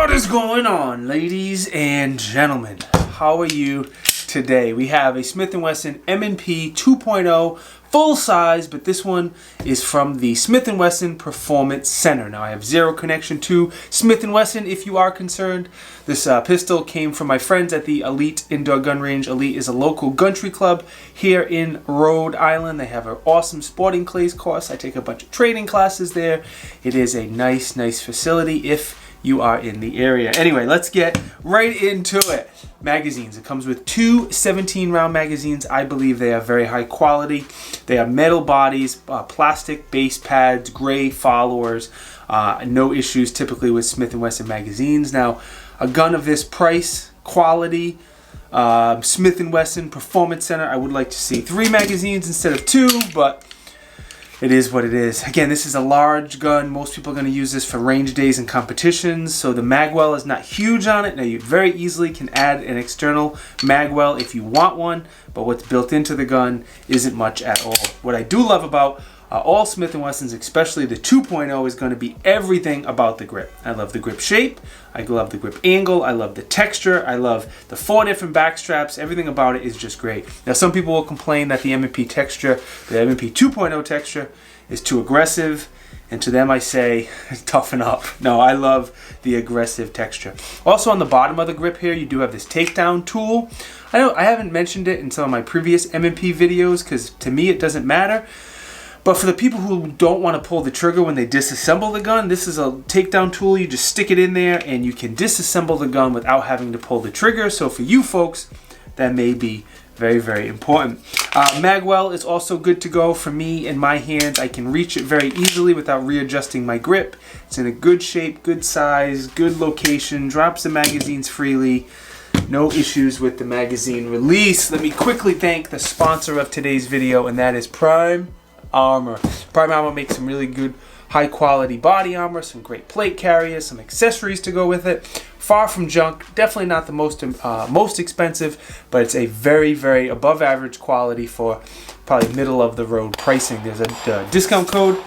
What is going on, ladies and gentlemen? How are you today? We have a Smith and Wesson M&P 2.0 full size, but this one is from the Smith and Wesson Performance Center. Now I have zero connection to Smith and Wesson if you are concerned. This pistol came from my friends at the Elite Indoor Gun Range. Elite is a local country club here in Rhode Island. They have an awesome sporting clays course. I take a bunch of training classes there. It is a nice facility if you are in the area. Anyway, let's get right into it. Magazines. It comes with two 17-round magazines. I believe they are very high quality. They have metal bodies, plastic base pads, gray followers. No issues typically with Smith & Wesson magazines. Now, a gun of this price, quality, Smith & Wesson Performance Center, I would like to see 3 magazines instead of 2, but it is what it is. Again, this is a large gun. Most people are going to use this for range days and competitions, so the magwell is not huge on it. Now, you very easily can add an external magwell if you want one, but what's built into the gun isn't much at all. What I do love about all Smith & Wessons, especially the 2.0, is going to be everything about the grip. I love the grip shape. I love the grip angle. I love the texture. I love the 4 different back straps. Everything about it is just great. Now, some people will complain that the M&P texture, the M&P 2.0 texture, is too aggressive. And to them I say, toughen up. No, I love the aggressive texture. Also on the bottom of the grip here, you do have this takedown tool. I haven't mentioned it in some of my previous M&P videos because to me it doesn't matter. But for the people who don't want to pull the trigger when they disassemble the gun, this is a takedown tool. You just stick it in there and you can disassemble the gun without having to pull the trigger. So for you folks, that may be very important. Magwell is also good to go for me in my hands. I can reach it very easily without readjusting my grip. It's in a good shape, good size, good location, drops the magazines freely. No issues with the magazine release. Let me quickly thank the sponsor of today's video, and that is Prime Armor. Prime Armor makes some really good high quality body armor, some great plate carriers, some accessories to go with it. Far from junk, definitely not the most expensive, but it's a very above average quality for probably middle of the road pricing. There's a discount code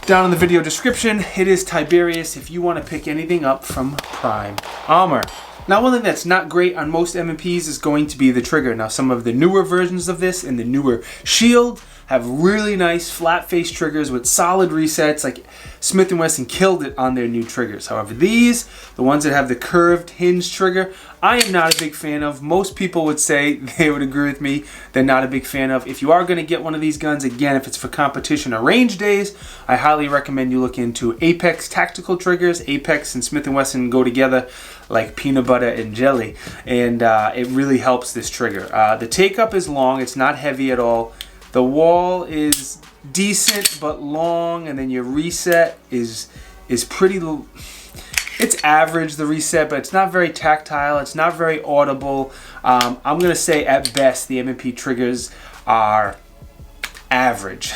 down in the video description. It is Tiberious if you want to pick anything up from Prime Armor. Now, one thing that's not great on most M&Ps is going to be the trigger. Now, some of the newer versions of this and the newer Shield have really nice flat face triggers with solid resets. Like Smith & Wesson killed it on their new triggers. However, these, the ones that have the curved hinge trigger, I am not a big fan of. Most people would say, they would agree with me, they're not a big fan of. If you are going to get one of these guns, again, if it's for competition or range days, I highly recommend you look into Apex tactical triggers. Apex and Smith & Wesson go together like peanut butter and jelly, and it really helps this trigger. The take-up is long. It's not heavy at all. The wall is decent but long, and then your reset is pretty. It's average, the reset, but it's not very tactile. It's not very audible. I'm gonna say at best the M&P triggers are average.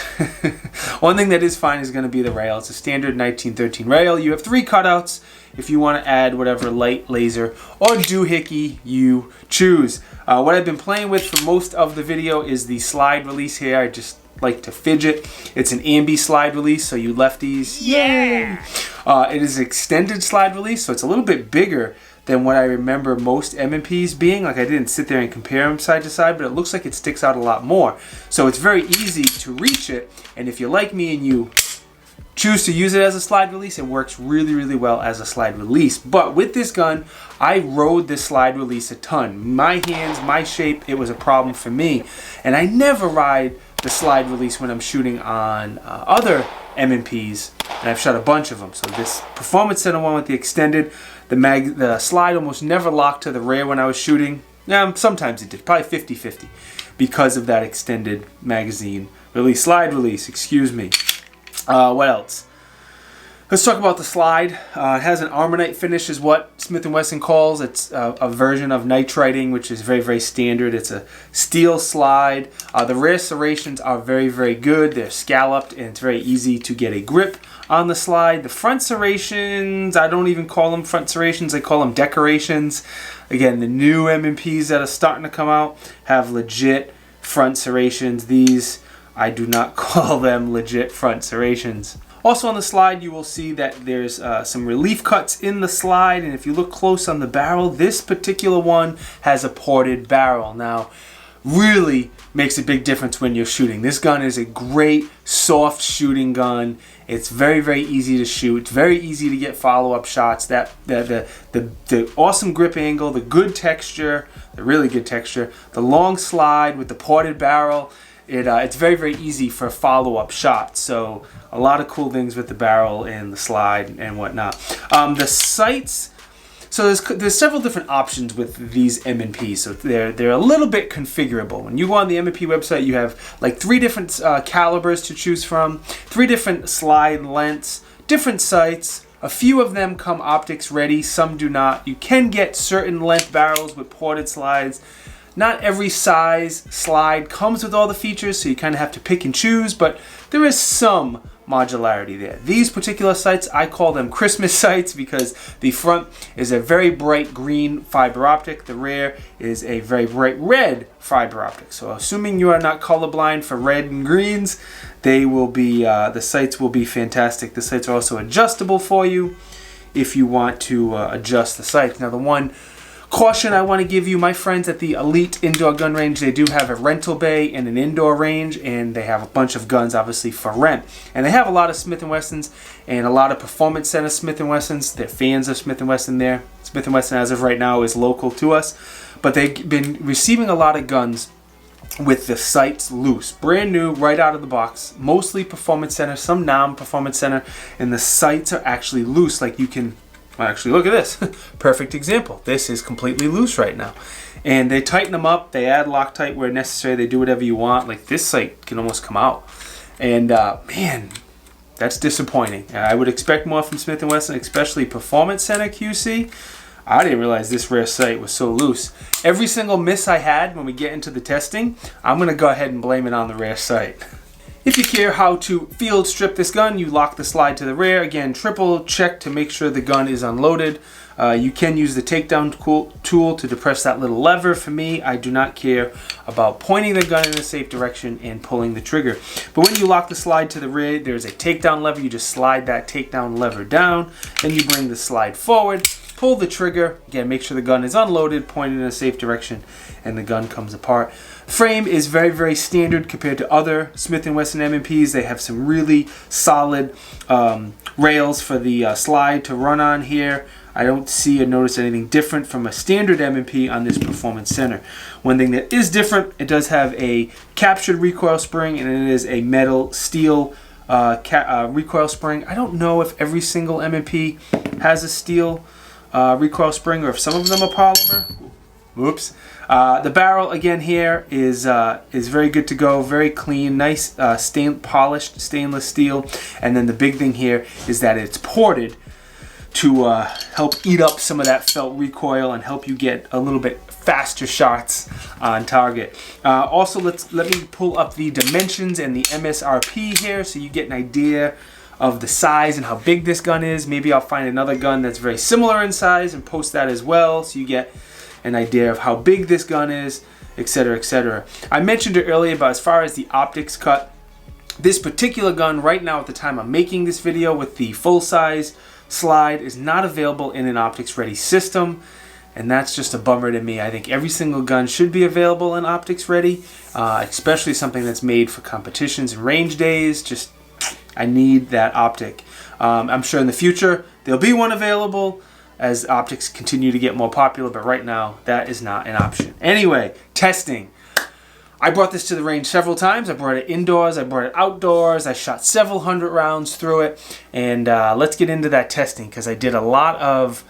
One thing that is fine is going to be the rail. It's a standard 1913 rail. You have 3 cutouts if you want to add whatever light laser or doohickey you choose. What I've been playing with for most of the video is the slide release here. I just like to fidget. It's an ambi slide release, so you lefties, yay! It is extended slide release, so it's a little bit bigger than what I remember most M&Ps being. Like, I didn't sit there and compare them side to side, but it looks like it sticks out a lot more. So it's very easy to reach it, and if you're like me and you choose to use it as a slide release, it works really well as a slide release. But with this gun, I rode this slide release a ton. My hands, my shape, it was a problem for me. And I never ride the slide release when I'm shooting on other M&Ps, and I've shot a bunch of them. So this Performance Center one with the extended, the slide almost never locked to the rear when I was shooting. Sometimes it did, probably 50-50, because of that extended magazine release, slide release, excuse me. What else? Let's talk about the slide. It has an armonite finish is what Smith & Wesson calls. It's a version of nitriting, which is very standard. It's a steel slide. The rear serrations are very good. They're scalloped, and it's very easy to get a grip on the slide. The front serrations, I don't even call them front serrations. I call them decorations. Again, the new M&Ps that are starting to come out have legit front serrations. These I do not call them legit front serrations. Also on the slide, you will see that there's some relief cuts in the slide, and if you look close on the barrel, this particular one has a ported barrel. Now, really makes a big difference when you're shooting. This gun is a great soft shooting gun. It's very, very easy to shoot. It's very easy to get follow-up shots. The awesome grip angle, the good texture, the really good texture, the long slide with the ported barrel. It's very, very easy for follow-up shots. So a lot of cool things with the barrel and the slide and whatnot. The sights. So there's several different options with these M&Ps. So they're a little bit configurable. When you go on the M&P website, you have like 3 different calibers to choose from, 3 different slide lengths, different sights. A few of them come optics ready, some do not. You can get certain length barrels with ported slides. Not every size slide comes with all the features, so you kind of have to pick and choose, but there is some modularity there. These particular sights, I call them Christmas sights because the front is a very bright green fiber optic. The rear is a very bright red fiber optic. So assuming you are not colorblind for red and greens, they will be the sights will be fantastic. The sights are also adjustable for you if you want to adjust the sights. Now the one caution I want to give you, my friends at the Elite Indoor Gun Range, they do have a rental bay and an indoor range, and they have a bunch of guns obviously for rent. And they have a lot of Smith and Wessons and a lot of Performance Center Smith and Wessons. They're fans of Smith and Wesson there. Smith and Wesson as of right now is local to us, but they've been receiving a lot of guns with the sights loose, brand new, right out of the box. Mostly Performance Center, some non-Performance Center, and the sights are actually loose. Like you can actually look at this. Perfect example. This is completely loose right now. And they tighten them up. They add Loctite where necessary. They do whatever you want. Like this sight can almost come out. And man, that's disappointing. I would expect more from Smith and Wesson, especially Performance Center QC. I didn't realize this rear sight was so loose. Every single miss I had when we get into the testing, I'm going to go ahead and blame it on the rear sight. If you care how to field strip this gun, you lock the slide to the rear. Again, triple check to make sure the gun is unloaded. You can use the takedown tool to depress that little lever. For me, I do not care about pointing the gun in a safe direction and pulling the trigger. But when you lock the slide to the rear, there's a takedown lever. You just slide that takedown lever down, then you bring the slide forward, pull the trigger. Again, make sure the gun is unloaded, pointed in a safe direction, and the gun comes apart. Frame is very, very standard compared to other Smith and Wesson M&Ps. They have some really solid rails for the slide to run on here. I don't see or notice anything different from a standard M&P on this Performance Center. One thing that is different, it does have a captured recoil spring, and it is a metal steel recoil spring. I don't know if every single M&P has a steel recoil spring or if some of them are polymer. Oops. The barrel again here is very good to go, very clean, nice polished stainless steel. And then the big thing here is that it's ported to help eat up some of that felt recoil and help you get a little bit faster shots on target. Also, let me pull up the dimensions and the MSRP here so you get an idea of the size and how big this gun is. Maybe I'll find another gun that's very similar in size and post that as well so you get an idea of how big this gun is, etc., etc. I mentioned it earlier, but as far as the optics cut, this particular gun right now at the time I'm making this video with the full-size slide is not available in an optics ready system, and that's just a bummer to me. I think every single gun should be available in optics ready, especially something that's made for competitions and range days. Just I need that optic. I'm sure in the future there'll be one available as optics continue to get more popular, but right now that is not an option. Anyway, testing. I brought this to the range several times. I brought it indoors, I brought it outdoors, I shot several hundred rounds through it, and let's get into that testing because I did a lot of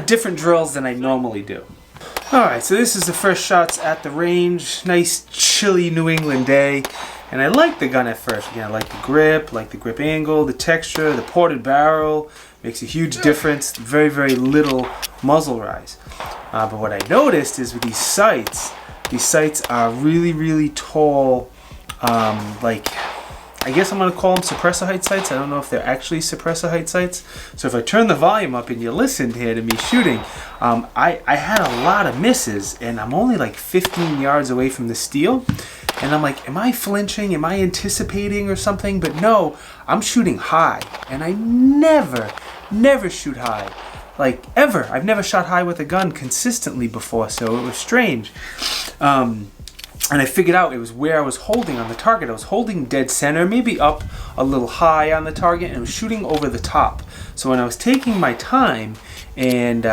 different drills than I normally do. Alright, so this is the first shots at the range. Nice chilly New England day. And I like the gun at first. Again, I like the grip angle, the texture, the ported barrel. Makes a huge difference. Very, very little muzzle rise. But what I noticed is with these sights are really, really tall. I guess I'm going to call them suppressor height sights. I don't know if they're actually suppressor height sights. So if I turn the volume up and you listened here to me shooting, I had a lot of misses, and I'm only like 15 yards away from the steel. And I'm like, am I flinching? Am I anticipating or something? But no, I'm shooting high. And I never shoot high. Like, ever. I've never shot high with a gun consistently before, so it was strange. And I figured out it was where I was holding on the target. I was holding dead center, maybe up a little high on the target, and I was shooting over the top. So when I was taking my time and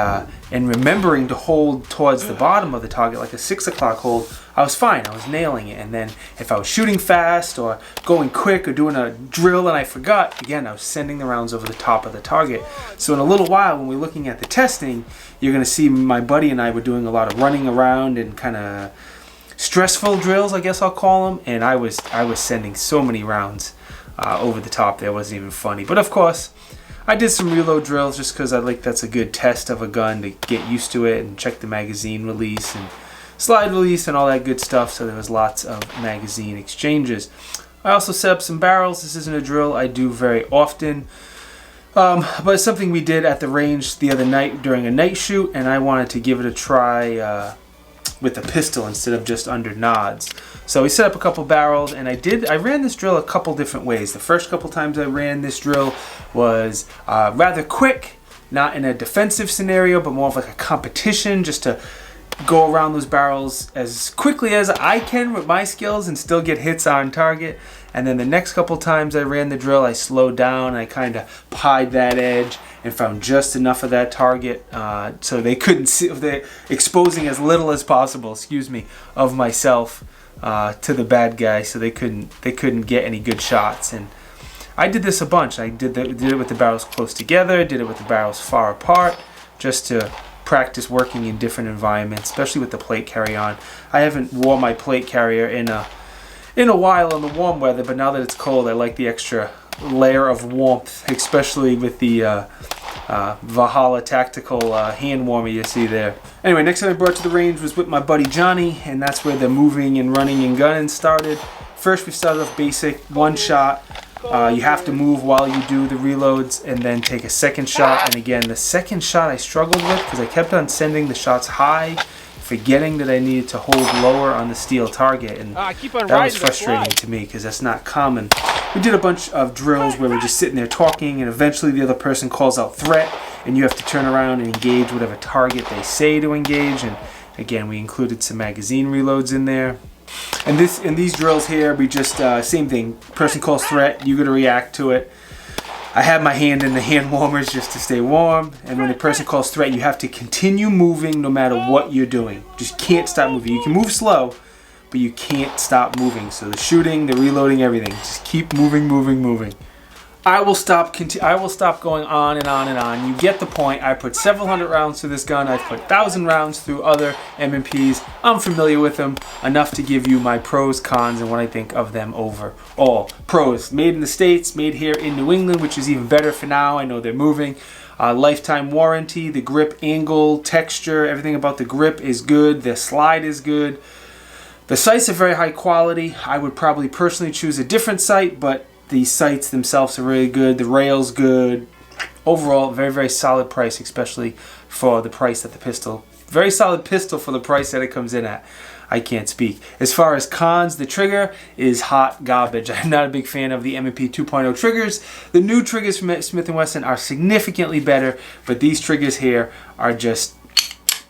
remembering to hold towards the bottom of the target, like a 6 o'clock hold, I was fine. I was nailing it. And then if I was shooting fast or going quick or doing a drill and I forgot, again, I was sending the rounds over the top of the target. So in a little while, when we're looking at the testing, you're going to see my buddy and I were doing a lot of running around and kind of stressful drills, I guess I'll call them, and I was sending so many rounds over the top there. It wasn't even funny. But of course, I did some reload drills just because I like that's a good test of a gun to get used to it and check the magazine release and slide release and all that good stuff. So there was lots of magazine exchanges. I also set up some barrels. This isn't a drill I do very often, but it's something we did at the range the other night during a night shoot, and I wanted to give it a try with a pistol instead of just under nods. So we set up a couple barrels, and I ran this drill a couple different ways. The first couple times I ran this drill was rather quick, not in a defensive scenario, but more of like a competition, just to go around those barrels as quickly as I can with my skills and still get hits on target. And then the next couple times I ran the drill, I slowed down and I kind of pied that edge and found just enough of that target so they couldn't see, they're exposing as little as possible, of myself to the bad guy, so they couldn't get any good shots. And I did this a bunch. I did it with the barrels close together, did it with the barrels far apart, just to practice working in different environments, especially with the plate carry-on. I haven't worn my plate carrier in a while in the warm weather, but now that it's cold, I like the extra layer of warmth, especially with the Valhalla tactical hand warmer you see there. Anyway, next time I brought to the range was with my buddy Johnny, and that's where the moving and running and gunning started. First we started off basic, one shot. You have to move while you do the reloads and then take a second shot. And again, the second shot I struggled with because I kept on sending the shots high, forgetting that I needed to hold lower on the steel target, and that was frustrating to me because that's not common. We did a bunch of drills where we're just sitting there talking, and eventually the other person calls out threat, and you have to turn around and engage whatever target they say to engage. And again, we included some magazine reloads in there. And in these drills here, we just same thing. Person calls threat, you got to react to it. I have my hand in the hand warmers just to stay warm. And when the person calls threat, you have to continue moving no matter what you're doing. Just can't stop moving. You can move slow, but you can't stop moving. So the shooting, the reloading, everything. Just keep moving. I will stop going on and on and on. You get the point. I put several hundred rounds through this gun. I've put 1,000 rounds through other M&Ps. I'm familiar with them enough to give you my pros, cons, and what I think of them overall. Pros: made in the States, made here in New England, which is even better for now. I know they're moving. Lifetime warranty. The grip angle, texture, everything about the grip is good. The slide is good. The sights are very high quality. I would probably personally choose a different sight, but the sights themselves are really good. The rail's good. Overall, very, very solid price, especially for the price that the pistol. Very solid pistol for the price that it comes in at. I can't speak. As far as cons, the trigger is hot garbage. I'm not a big fan of the M&P 2.0 triggers. The new triggers from Smith and Wesson are significantly better, but these triggers here are just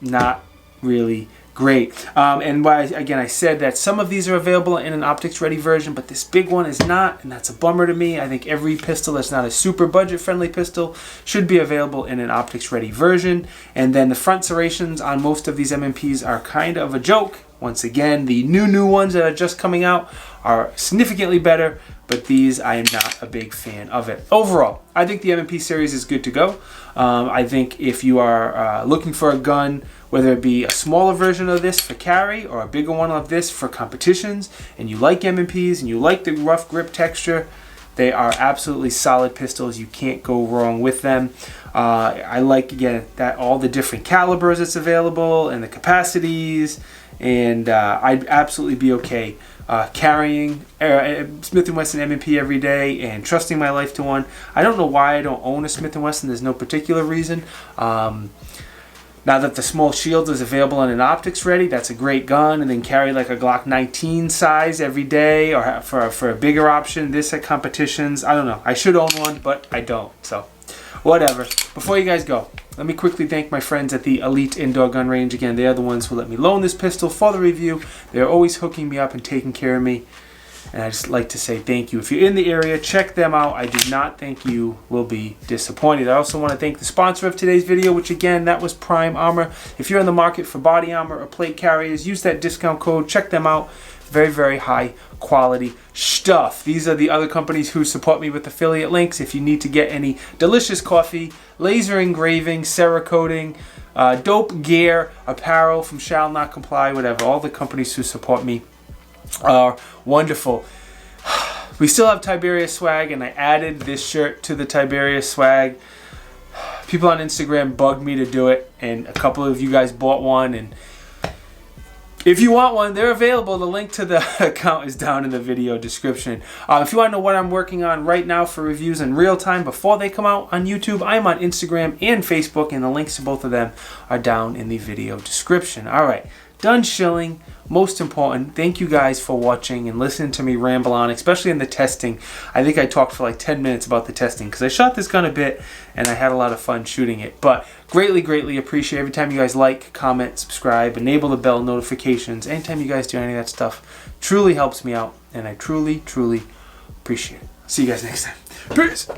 not really great. And why, again, I said that some of these are available in an optics ready version, but this big one is not, and that's a bummer to me. I think every pistol that's not a super budget friendly pistol should be available in an optics ready version. And then the front serrations on most of these M&Ps are kind of a joke. Once again, the new ones that are just coming out are significantly better, but these I am not a big fan of it. Overall, I think the M&P series is good to go. I think if you are looking for a gun, whether it be a smaller version of this for carry or a bigger one of this for competitions, and you like M&Ps and you like the rough grip texture, they are absolutely solid pistols. You can't go wrong with them. I like, again, that all the different calibers that's available and the capacities, and I'd absolutely be okay carrying Smith and Wesson M&P every day and trusting my life to one. I don't know why I don't own a Smith and Wesson. There's no particular reason. Now that the small shield is available in an optics ready, that's a great gun. And then carry like a Glock 19 size every day, or for a bigger option. This at competitions, I don't know. I should own one, but I don't. So whatever. Before you guys go, let me quickly thank my friends at the Elite Indoor Gun Range. Again, they are the ones who let me loan this pistol for the review. They're always hooking me up and taking care of me. And I just like to say thank you. If you're in the area, check them out. I do not think you will be disappointed. I also want to thank the sponsor of today's video, which again, that was Prime Armor. If you're in the market for body armor or plate carriers, use that discount code. Check them out. Very, very high quality stuff. These are the other companies who support me with affiliate links. If you need to get any delicious coffee, laser engraving, Cerakoting, dope gear, apparel from Shall Not Comply, whatever, all the companies who support me are wonderful. We still have Tiberious swag, and I added this shirt to the Tiberious swag. People on Instagram bugged me to do it, and a couple of you guys bought one, and if you want one, they're available. The link to the account is down in the video description. If you want to know what I'm working on right now for reviews in real time before they come out on YouTube, I'm on Instagram and Facebook, and the links to both of them are down in the video description. All right, done shilling. Most important, thank you guys for watching and listening to me ramble on, especially in the testing. I think I talked for like 10 minutes about the testing because I shot this gun a bit and I had a lot of fun shooting it. But greatly, greatly appreciate every time you guys like, comment, subscribe, enable the bell notifications. Anytime you guys do any of that stuff, truly helps me out, and I truly, truly appreciate it. See you guys next time. Peace.